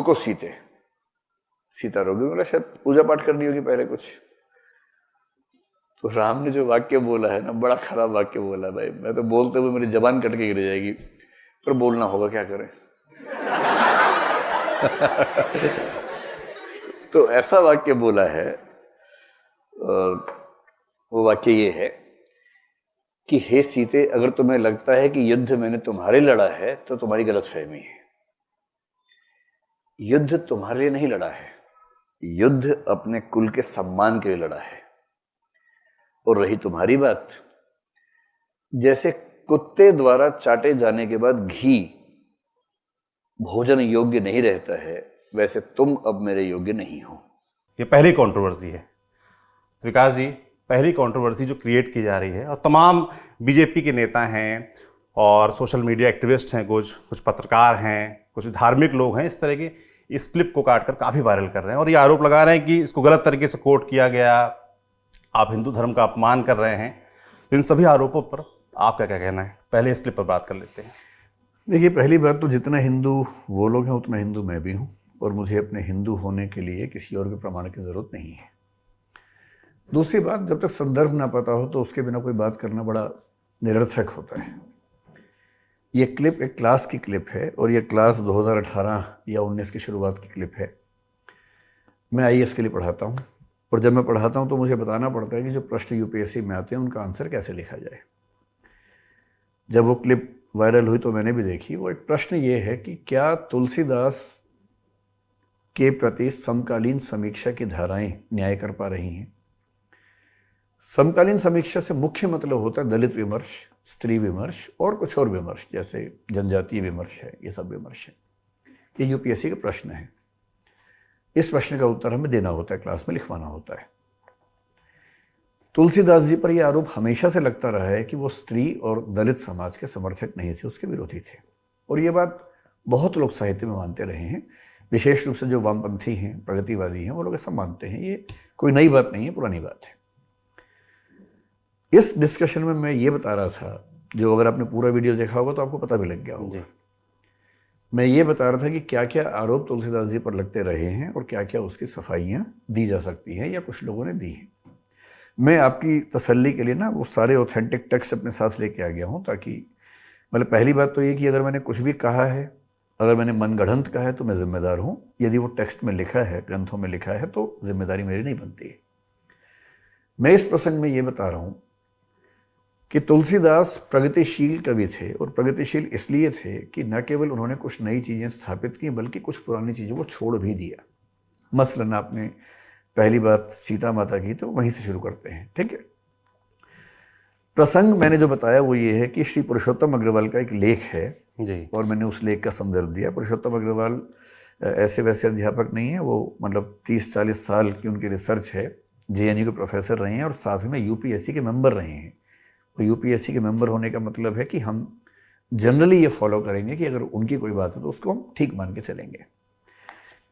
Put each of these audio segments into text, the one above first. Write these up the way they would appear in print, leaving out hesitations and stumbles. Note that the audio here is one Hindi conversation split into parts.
रुको सीते, सीता रोगी, बोला शायद पूजा पाठ करनी होगी पहले कुछ। तो राम ने जो वाक्य बोला है ना, बड़ा खराब वाक्य बोला भाई, मैं तो बोलते हुए मेरी जबान कट के गिर जाएगी, पर बोलना होगा, क्या करें। तो ऐसा वाक्य बोला है, और वो वाक्य ये है कि हे सीते, अगर तुम्हें लगता है कि युद्ध मैंने तुम्हारे लड़ा है तो तुम्हारी गलतफहमी है। युद्ध तुम्हारे लिए नहीं लड़ा है, युद्ध अपने कुल के सम्मान के लिए लड़ा है। और रही तुम्हारी बात, जैसे कुत्ते द्वारा चाटे जाने के बाद घी भोजन योग्य नहीं रहता है, वैसे तुम अब मेरे योग्य नहीं हो। ये पहली कंट्रोवर्सी है विकास जी, पहली कंट्रोवर्सी जो क्रिएट की जा रही है, और तमाम बीजेपी के नेता हैं और सोशल मीडिया एक्टिविस्ट हैं, कुछ पत्रकार हैं, कुछ धार्मिक लोग हैं, इस तरह के इस क्लिप को काटकर काफ़ी वायरल कर रहे हैं और ये आरोप लगा रहे हैं कि इसको गलत तरीके से कोट किया गया, आप हिंदू धर्म का अपमान कर रहे हैं। इन सभी आरोपों पर आपका क्या कहना है? पहले इस क्लिप पर बात कर लेते हैं। देखिए, पहली बात तो जितना हिंदू वो लोग हैं उतना हिंदू मैं भी हूँ, और मुझे अपने हिंदू होने के लिए किसी और के प्रमाण की ज़रूरत नहीं है। दूसरी बात, जब तक संदर्भ ना पता हो तो उसके बिना कोई बात करना बड़ा निरर्थक होता है। ये क्लिप एक क्लास की क्लिप है, और ये क्लास 2018 या 19 की शुरुआत की क्लिप है। मैं आईएएस के लिए पढ़ाता हूँ, और जब मैं पढ़ाता हूँ तो मुझे बताना पड़ता है कि जो प्रश्न यूपीएससी में आते हैं उनका आंसर कैसे लिखा जाए। जब वो क्लिप वायरल हुई तो मैंने भी देखी। वो एक प्रश्न ये है कि क्या तुलसीदास के प्रति समकालीन समीक्षा की धाराएं न्याय कर पा रही हैं? समकालीन समीक्षा से मुख्य मतलब होता है दलित विमर्श, स्त्री विमर्श और कुछ और विमर्श, जैसे जनजातीय विमर्श है, ये सब विमर्श है। ये यूपीएससी का प्रश्न है। इस प्रश्न का उत्तर हमें देना होता है, क्लास में लिखवाना होता है। तुलसीदास जी पर यह आरोप हमेशा से लगता रहा है कि वो स्त्री और दलित समाज के समर्थक नहीं थे, उसके विरोधी थे। और ये बात बहुत लोग साहित्य में मानते रहे हैं, विशेष रूप से जो वामपंथी हैं, प्रगतिवादी हैं, वो लोग ऐसा मानते हैं। ये कोई नई बात नहीं है, पुरानी बात है। इस डिस्कशन में मैं ये बता रहा था, जो अगर आपने पूरा वीडियो देखा होगा तो आपको पता भी लग गया होगा। मैं ये बता रहा था कि क्या क्या आरोप तुलसीदास जी पर लगते रहे हैं और क्या क्या उसकी सफाइयाँ दी जा सकती हैं या कुछ लोगों ने दी हैं। मैं आपकी तसल्ली के लिए ना वो सारे ऑथेंटिक टेक्स्ट अपने साथ लेके आ गया हूँ, ताकि मतलब पहली बात तो ये कि अगर मैंने कुछ भी कहा है, अगर मैंने मनगढ़ंत कहा है तो मैं जिम्मेदार हूँ। यदि वो टेक्स्ट में लिखा है, ग्रंथों में लिखा है, तो जिम्मेदारी मेरी नहीं बनती है। मैं इस प्रसंग में ये बता रहा हूँ कि तुलसीदास प्रगतिशील कवि थे, और प्रगतिशील इसलिए थे कि न केवल उन्होंने कुछ नई चीज़ें स्थापित की, बल्कि कुछ पुरानी चीज़ों को छोड़ भी दिया। मसलन आपने पहली बात सीता माता की, तो वहीं से शुरू करते हैं, ठीक है। प्रसंग मैंने जो बताया वो ये है कि श्री पुरुषोत्तम अग्रवाल का एक लेख है जी, और मैंने उस लेख का संदर्भ दिया। पुरुषोत्तम अग्रवाल ऐसे वैसे अध्यापक नहीं है, वो मतलब 30-40 साल की उनकी रिसर्च है, जेएनयू के प्रोफेसर रहे हैं और साथ में यूपीएससी के मेंबर रहे हैं। तो यूपीएससी के मेंबर होने का मतलब है कि हम जनरली ये फॉलो करेंगे कि अगर उनकी कोई बात है तो उसको हम ठीक मान के चलेंगे।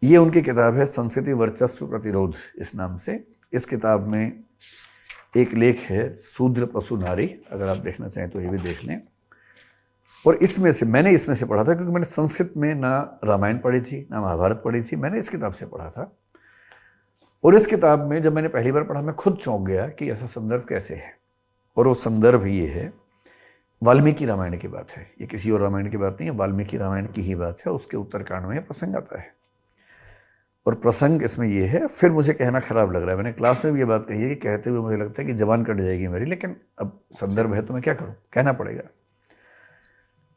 ये उनकी किताब है संस्कृति वर्चस्व प्रतिरोध, इस नाम से। इस किताब में एक लेख है शूद्र पशु नारी, अगर आप देखना चाहें तो ये भी देख लें। और इसमें से मैंने इसमें से पढ़ा था, क्योंकि मैंने संस्कृत में ना रामायण पढ़ी थी ना महाभारत पढ़ी थी, मैंने इस किताब से पढ़ा था। और इस किताब में जब मैंने पहली बार पढ़ा, मैं खुद चौंक गया कि ऐसा संदर्भ कैसे है। और वो संदर्भ ये है, वाल्मीकि रामायण की बात है, ये किसी और रामायण की बात नहीं है, वाल्मीकि रामायण की ही बात है। उसके उत्तरकांड में प्रसंग आता है, और प्रसंग इसमें ये है। फिर मुझे कहना खराब लग रहा है, मैंने क्लास में भी ये बात कही है कि कहते हुए मुझे लगता है कि जबान कट जाएगी मेरी, लेकिन अब संदर्भ है तो मैं क्या करूं, कहना पड़ेगा।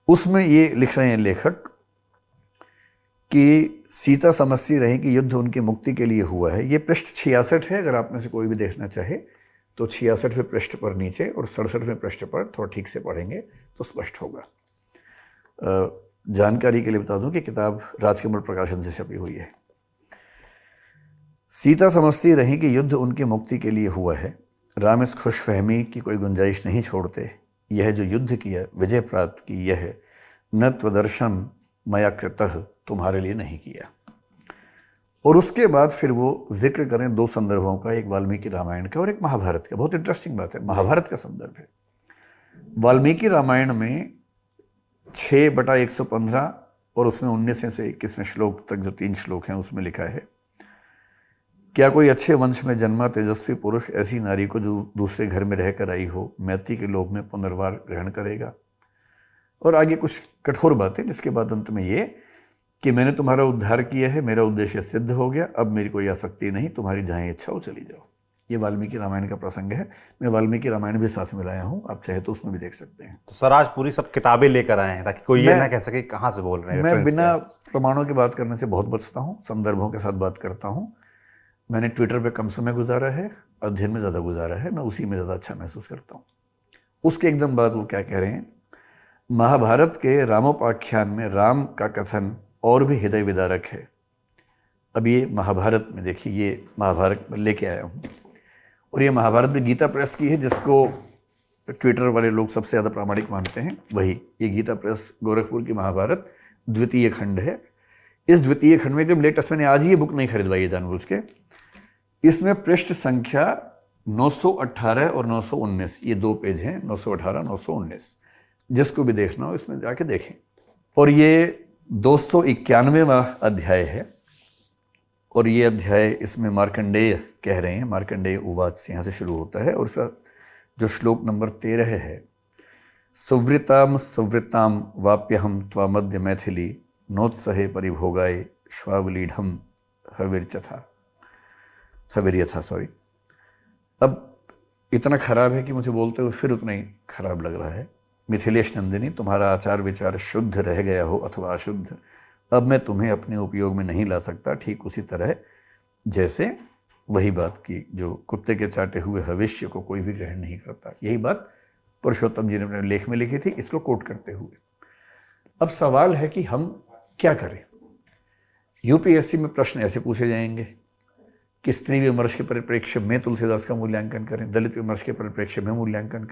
उसमें ये लिख रहे हैं लेखक कि सीता समझती रही कि युद्ध उनकी मुक्ति के लिए हुआ है। ये पृष्ठ 66 है, अगर आप में से कोई भी देखना चाहे तो 66वें पृष्ठ पर नीचे और 67वें पृष्ठ पर थोड़ा ठीक से पढ़ेंगे तो स्पष्ट होगा। जानकारी के लिए बता दूं कि किताब राजकमल प्रकाशन से छपी हुई है। सीता समझती रही कि युद्ध उनकी मुक्ति के लिए हुआ है, राम इस खुशफहमी की कोई गुंजाइश नहीं छोड़ते। यह जो युद्ध किया, विजय प्राप्त की, यह न त्वदर्शन मया कृतः, तुम्हारे लिए नहीं किया। और उसके बाद फिर वो जिक्र करें दो संदर्भों का, एक वाल्मीकि रामायण का और एक महाभारत का। बहुत इंटरेस्टिंग बात है, महाभारत का संदर्भ है। वाल्मीकि रामायण में 6/115 और उसमें 19 से 21वें श्लोक तक जो 3 श्लोक हैं उसमें लिखा है, क्या कोई अच्छे वंश में जन्मा तेजस्वी पुरुष ऐसी नारी को जो दूसरे घर में रहकर आई हो मैती के लोभ में पुनर्वार ग्रहण करेगा? और आगे कुछ कठोर बातें, जिसके बाद अंत में ये कि मैंने तुम्हारा उद्धार किया है, मेरा उद्देश्य सिद्ध हो गया, अब मेरी कोई आसक्ति नहीं, तुम्हारी जहाँ इच्छा हो चली जाओ। ये वाल्मीकि रामायण का प्रसंग है। मैं वाल्मीकि रामायण भी साथ में लाया हूँ, आप चाहे तो उसमें भी देख सकते हैं। तो सर आज पूरी सब किताबें लेकर आए हैं ताकि कोई ये ना कह सके कहाँ से बोल रहे हैं। मैं बिना प्रमाणों की बात करने से बहुत बचता हूँ, संदर्भों के साथ बात करता हूँ। मैंने ट्विटर पे कम समय गुजारा है, अध्ययन में ज़्यादा गुजारा है, मैं उसी में ज़्यादा अच्छा महसूस करता हूँ। उसके एकदम बाद वो क्या कह रहे हैं, महाभारत के रामोपाख्यान में राम का कथन और भी हृदय विदारक है। अब ये महाभारत में देखिए, ये महाभारत लेके आया हूँ, और ये महाभारत भी गीता प्रेस की है, जिसको ट्विटर वाले लोग सबसे ज़्यादा प्रामाणिक मानते हैं। वही ये गीता प्रेस गोरखपुर की महाभारत द्वितीय खंड है। इस द्वितीय खंड में एकदम लेटेस्ट, मैंने आज ये बुक नहीं खरीदवाई है जानबूझ के, इसमें पृष्ठ संख्या 918 और 919, ये 2 पेज हैं, 918 919, जिसको भी देखना हो इसमें जाके देखें। और ये 291वां अध्याय है, और ये अध्याय इसमें मार्कंडेय कह रहे हैं, मार्कंडेय उवाच यहाँ से शुरू होता है, और इसका जो श्लोक नंबर 13 है, सुवृताम सुवृताम वाप्यहम त्वामद्य मैथिली नोत्सहे परिभोगाय श्वावलीढ़ हविर्यथा सॉरी। अब इतना खराब है कि मुझे बोलते हुए फिर उतना ही खराब लग रहा है। मिथिलेश नंदिनी, तुम्हारा आचार विचार शुद्ध रह गया हो अथवा अशुद्ध, अब मैं तुम्हें अपने उपयोग में नहीं ला सकता। ठीक उसी तरह जैसे वही बात की जो कुत्ते के चाटे हुए भविष्य को कोई भी ग्रहण नहीं करता। यही बात पुरुषोत्तम जी ने अपने लेख में लिखी थी, इसको कोट करते हुए। अब सवाल है कि हम क्या करें। यूपीएससी में प्रश्न ऐसे पूछे जाएंगे कि स्त्री विमर्श के परिप्रेक्ष्य में तुलसीदास का मूल्यांकन करें, दलित विमर्श के परिप्रेक्ष्य में मूल्यांकन करें।